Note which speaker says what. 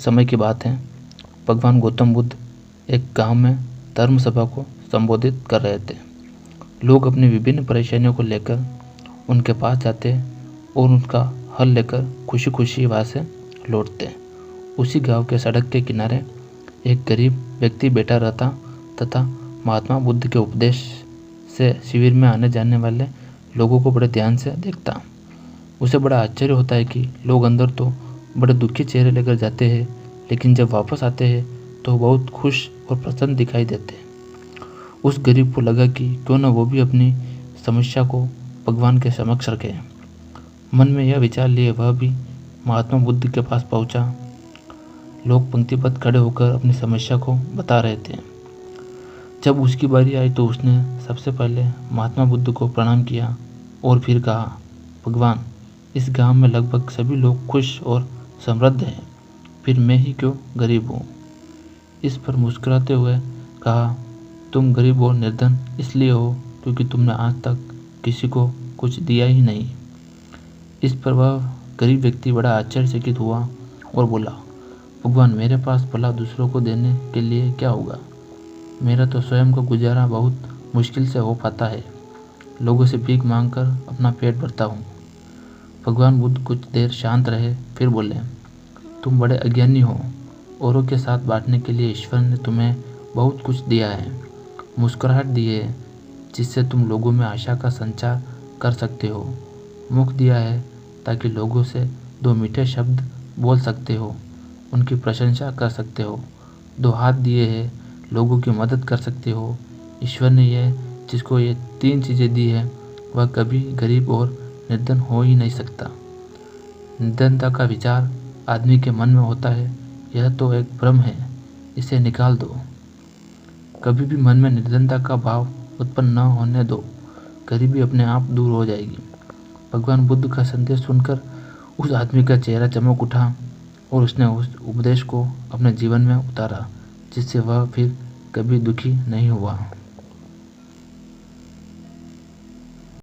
Speaker 1: समय की बात है। भगवान गौतम बुद्ध एक गांव में धर्म सभा को संबोधित कर रहे थे। लोग अपनी विभिन्न परेशानियों को लेकर उनके पास जाते और उनका हल लेकर खुशी खुशी वहाँ से लौटते। उसी गांव के सड़क के किनारे एक गरीब व्यक्ति बैठा रहता तथा महात्मा बुद्ध के उपदेश से शिविर में आने जाने वाले लोगों को बड़े ध्यान से देखता। उसे बड़ा आश्चर्य होता है कि लोग अंदर तो बड़े दुखी चेहरे लेकर जाते हैं, लेकिन जब वापस आते हैं तो बहुत खुश और प्रसन्न दिखाई देते। उस गरीब को लगा कि क्यों न वो भी अपनी समस्या को भगवान के समक्ष रखे। मन में यह विचार लिए वह भी महात्मा बुद्ध के पास पहुंचा। लोग पंक्तिबद्ध खड़े होकर अपनी समस्या को बता रहे थे। जब उसकी बारी आई तो उसने सबसे पहले महात्मा बुद्ध को प्रणाम किया और फिर कहा, भगवान, इस गांव में लगभग सभी लोग खुश और समृद्ध हैं, फिर मैं ही क्यों गरीब हूँ। इस पर मुस्कुराते हुए कहा, तुम गरीब और निर्धन इसलिए हो क्योंकि तुमने आज तक किसी को कुछ दिया ही नहीं। इस पर वह गरीब व्यक्ति बड़ा आश्चर्यचकित हुआ और बोला, भगवान, मेरे पास भला दूसरों को देने के लिए क्या होगा। मेरा तो स्वयं का गुजारा बहुत मुश्किल से हो पाता है। लोगों से भीख मांगकर अपना पेट भरता हूँ। भगवान बुद्ध कुछ देर शांत रहे, फिर बोले, तुम बड़े अज्ञानी हो। औरों के साथ बांटने के लिए ईश्वर ने तुम्हें बहुत कुछ दिया है, मुस्कुराहट दी है जिससे तुम लोगों में आशा का संचार कर सकते हो, मुख दिया है ताकि लोगों से दो मीठे शब्द बोल सकते हो, उनकी प्रशंसा कर सकते हो, दो हाथ दिए हैं, लोगों की मदद कर सकते हो। ईश्वर ने जिसको ये तीन चीज़ें दी है वह कभी गरीब और निर्धन हो ही नहीं सकता। निर्धनता का विचार आदमी के मन में होता है, यह तो एक भ्रम है, इसे निकाल दो। कभी भी मन में निर्धनता का भाव उत्पन्न न होने दो, गरीबी अपने आप दूर हो जाएगी। भगवान बुद्ध का संदेश सुनकर उस आदमी का चेहरा चमक उठा और उसने उस उपदेश को अपने जीवन में उतारा, जिससे वह फिर कभी दुखी नहीं हुआ।